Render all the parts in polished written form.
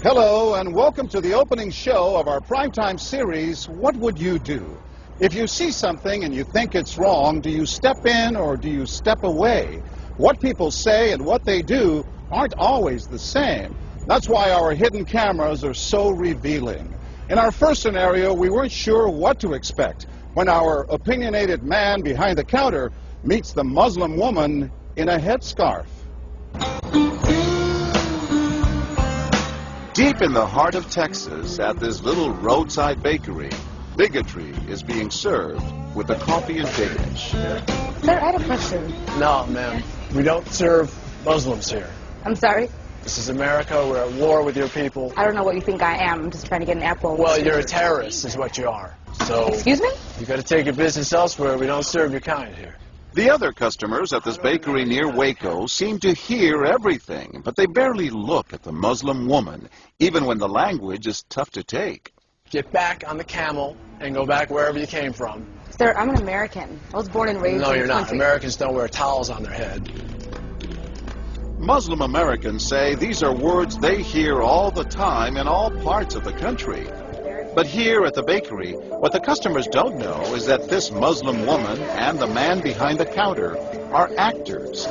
Hello and welcome to the opening show of our primetime series, What Would You Do? If you see something and you think it's wrong, do you step in or do you step away? What people say and what they do aren't always the same. That's why our hidden cameras are so revealing. In our first scenario, we weren't sure what to expect when our opinionated man behind the counter meets the Muslim woman in a headscarf. Deep in the heart of Texas, at this little roadside bakery, bigotry is being served with a coffee and bacon. Sir, I had a question. No, ma'am. We don't serve Muslims here. I'm sorry? This is America. We're at war with your people. I don't know what you think I am. I'm just trying to get an apple. Well, you're a terrorist is what you are. So... Excuse me? You got to take your business elsewhere. We don't serve your kind here. The other customers at this bakery near Waco seem to hear everything, but they barely look at the Muslim woman, even when the language is tough to take. Get back on the camel and go back wherever you came from. Sir, I'm an American. I was born and raised in No, this you're not. country. Americans don't wear towels on their head. Muslim Americans say these are words they hear all the time in all parts of the country. But here at the bakery, what the customers don't know is that this Muslim woman and the man behind the counter are actors.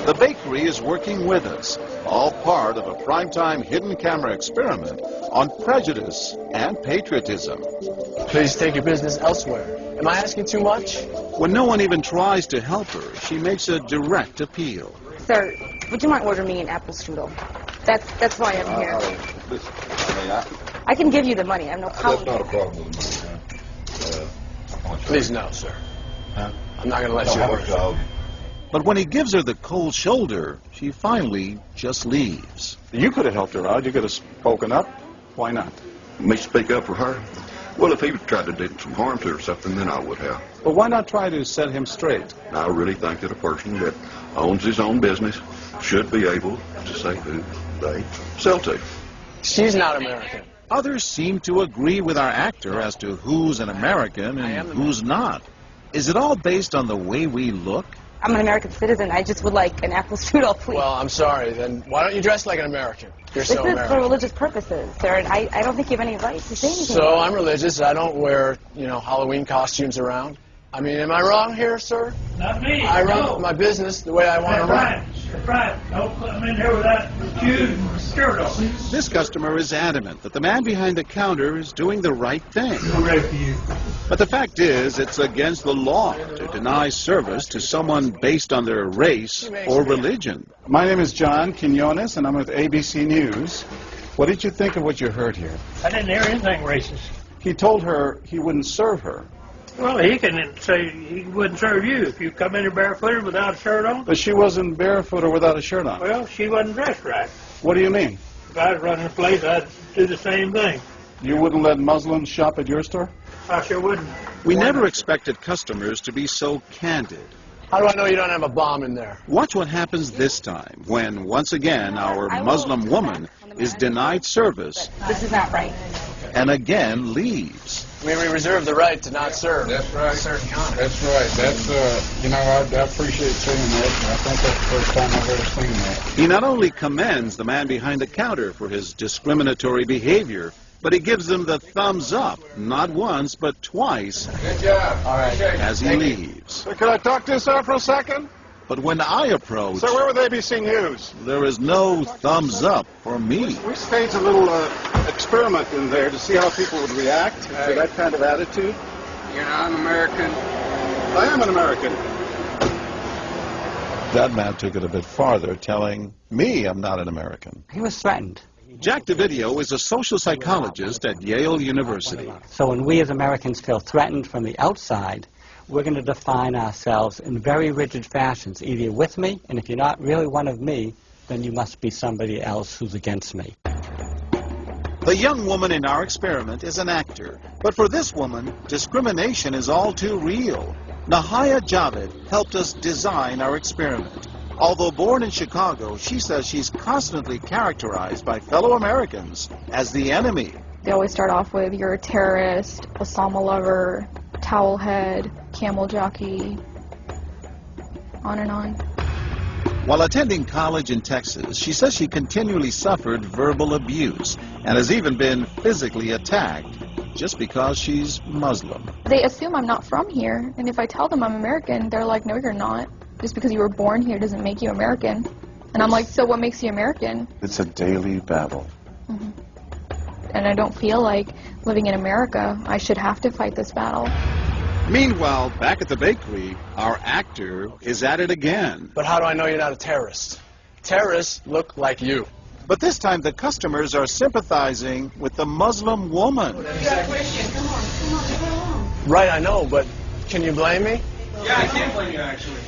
The bakery is working with us, all part of a primetime hidden camera experiment on prejudice and patriotism. Please take your business elsewhere. Am I asking too much? When no one even tries to help her, she makes a direct appeal. Sir, would you mind ordering me an apple strudel? That's why I'm here. I can give you the money. I have no problem. That's not a problem with me. Please, no, sir. Huh? I'm not going to let you order. But when he gives her the cold shoulder, she finally just leaves. You could have helped her out. You could have spoken up. Why not? Me speak up for her? Well, if he tried to do some harm to her or something, then I would have. But why not try to set him straight? I really think that a person that owns his own business should be able to say who they sell to. She's not American. Others seem to agree with our actor as to who's an American and who's not. Is it all based on the way we look? I'm an American citizen. I just would like an apple strudel, please. Well, I'm sorry. Then why don't you dress like an American? You're so This is American. for religious purposes, sir, and I don't think you have any right to say anything. So I'm religious. I don't wear, Halloween costumes around. I mean, am I wrong here, sir? Not me. I run my business the way I want to run. That's right. Don't come in here without shoes and skirt on. This customer is adamant that the man behind the counter is doing the right thing. I'm ready for you. But the fact is, it's against the law to deny service to someone based on their race or religion. My name is John Quinones, and I'm with ABC News. What did you think of what you heard here? I didn't hear anything racist. He told her he wouldn't serve her. Well, he can say he wouldn't serve you if you come in here barefooted without a shirt on. But she wasn't barefoot or without a shirt on. Well, she wasn't dressed right. What do you mean? If I was running the place, I'd do the same thing. You wouldn't let Muslims shop at your store? I sure wouldn't. We never expected customers to be so candid. How do I know you don't have a bomb in there? Watch what happens this time when, once again, our Muslim woman is denied service This is not right. and again leaves. I mean, we reserve the right to not serve. That's right. Certain kind. That's right. That's, I appreciate seeing that. I think that's the first time I've ever seen that. He not only commends the man behind the counter for his discriminatory behavior, but he gives him the thumbs up, not once, but twice, Good job. All right. as he leaves. Sir, can I talk to you, sir, for a second? But when I approach, Sir, we're with ABC News. there is no thumbs up for me. We staged a little experiment in there to see how people would react to that kind of attitude. You're not an American. I am an American. That man took it a bit farther, telling me I'm not an American. He was threatened. Jack DeVideo is a social psychologist at Yale University. So when we as Americans feel threatened from the outside, we're going to define ourselves in very rigid fashions. Either you're with me, and if you're not really one of me, then you must be somebody else who's against me. The young woman in our experiment is an actor, but for this woman, discrimination is all too real. Nahaya Javed helped us design our experiment. Although born in Chicago, she says she's constantly characterized by fellow Americans as the enemy. They always start off with, you're a terrorist, Osama lover, towel head, camel jockey, on and on. While attending college in Texas, she says she continually suffered verbal abuse and has even been physically attacked just because she's Muslim. They assume I'm not from here, and if I tell them I'm American, they're like, no, you're not. Just because you were born here doesn't make you American. And I'm like, so what makes you American? It's a daily battle. Mm-hmm. And I don't feel like living in America, I should have to fight this battle. Meanwhile, back at the bakery, our actor is at it again. But how do I know you're not a terrorist? Terrorists look like you. But this time the customers are sympathizing with the Muslim woman. Right, I know, but can you blame me? Yeah, I can't blame you, actually.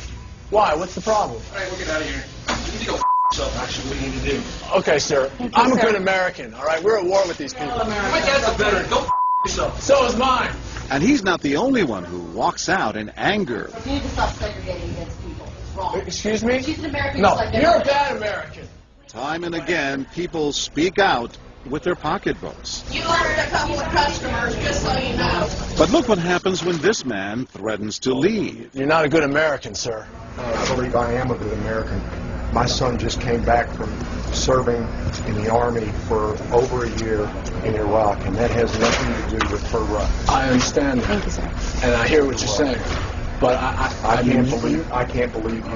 Why? What's the problem? All right, we'll get out of here. You need to go yourself, actually, what you need to do. Okay, sir. I'm a good American, all right? We're at war with these people. My dad's a veteran. Go yourself. So is mine. And he's not the only one who walks out in anger. You need to stop segregating against people. It's wrong. Excuse me? She's an American. No, just like you're a bad American. Time and again, people speak out with their pocketbooks. You lost a couple of customers, just so you know. But look what happens when this man threatens to leave. You're not a good American, sir. I believe I am a good American. My son just came back from serving in the Army for over a year in Iraq, and that has nothing to do with her rights. I understand that. Thank you, sir. And I hear what you're saying. But I can't believe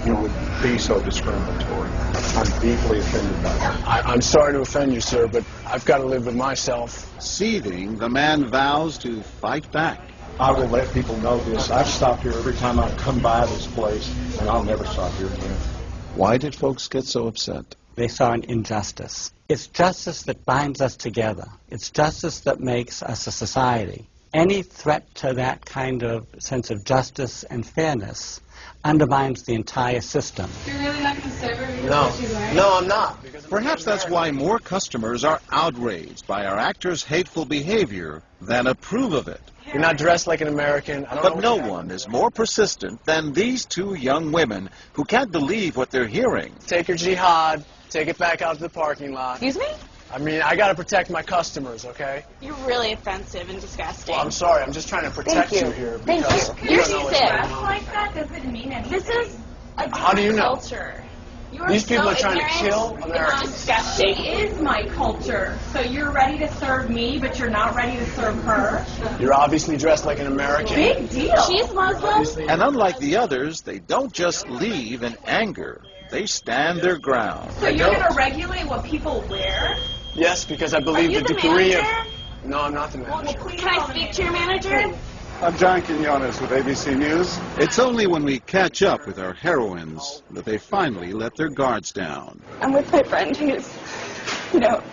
you would be so discriminatory. I'm deeply offended by that. I'm sorry to offend you, sir, but I've got to live with myself. Seething, the man vows to fight back. I will let people know this. I've stopped here every time I come by this place, and I'll never stop here again. Why did folks get so upset? They saw an injustice. It's justice that binds us together. It's justice that makes us a society. Any threat to that kind of sense of justice and fairness undermines the entire system. You're really not going to serve her? No, I'm not. Perhaps that's why more customers are outraged by our actor's hateful behavior than approve of it. You're not dressed like an American. But no one is more persistent than these two young women who can't believe what they're hearing. Take your jihad, take it back out to the parking lot. Excuse me? I mean, I got to protect my customers, okay? You're really offensive and disgusting. Well, I'm sorry. I'm just trying to protect you here. Thank because you. you You're don't know what's sick. going on. Like that doesn't mean anything. This is a How do you know? culture. You These people are trying to kill Americans. Disgusting. It is my culture. So you're ready to serve me, but you're not ready to serve her. You're obviously dressed like an American. Big deal. She's Muslim. And unlike the others, they don't just leave in anger. They stand their ground. So you're going to regulate what people wear? Yes, because I believe the degree of... No, I'm not the manager. Can I speak to your manager? I'm John Quinones with ABC News. It's only when we catch up with our heroines that they finally let their guards down. I'm with my friend who's,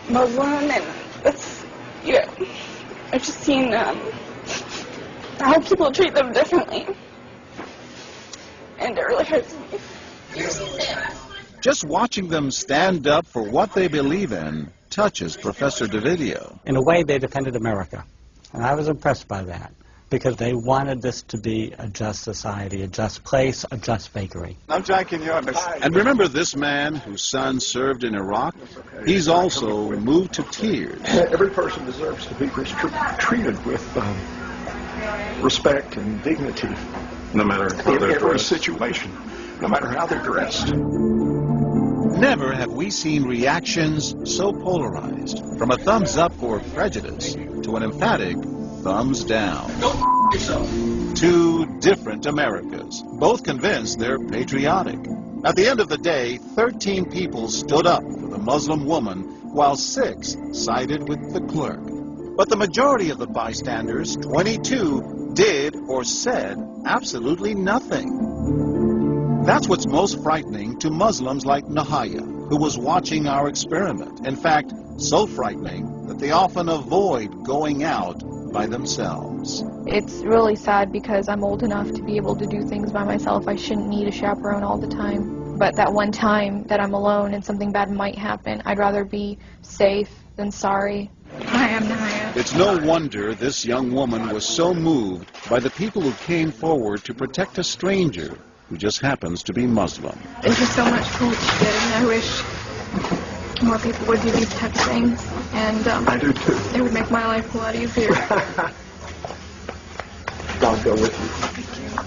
Muslim, and it's, I've just seen how people treat them differently. And it really hurts me. Just watching them stand up for what they believe in touches Professor DeVideo. In a way, they defended America. And I was impressed by that, because they wanted this to be a just society, a just place, a just bakery. I'm John Quinones. And remember this man whose son served in Iraq? He's also moved to tears. Every person deserves to be treated with respect and dignity. No matter how In they're every dressed. situation, no matter how they're dressed. Never have we seen reactions so polarized, from a thumbs up for prejudice to an emphatic thumbs down. Go yourself. Two different Americas, both convinced they're patriotic. At the end of the day, 13 people stood up for the Muslim woman, while 6 sided with the clerk. But the majority of the bystanders, 22, did or said absolutely nothing. That's what's most frightening to Muslims like Nahaya, who was watching our experiment. In fact, so frightening that they often avoid going out by themselves. It's really sad because I'm old enough to be able to do things by myself. I shouldn't need a chaperone all the time. But that one time that I'm alone and something bad might happen, I'd rather be safe than sorry. Hi, I'm Nahaya. It's no wonder this young woman was so moved by the people who came forward to protect a stranger who just happens to be Muslim. Thank you so much for what you did, and I wish more people would do these type of things. And I do too. It would make my life a lot easier. God go with you.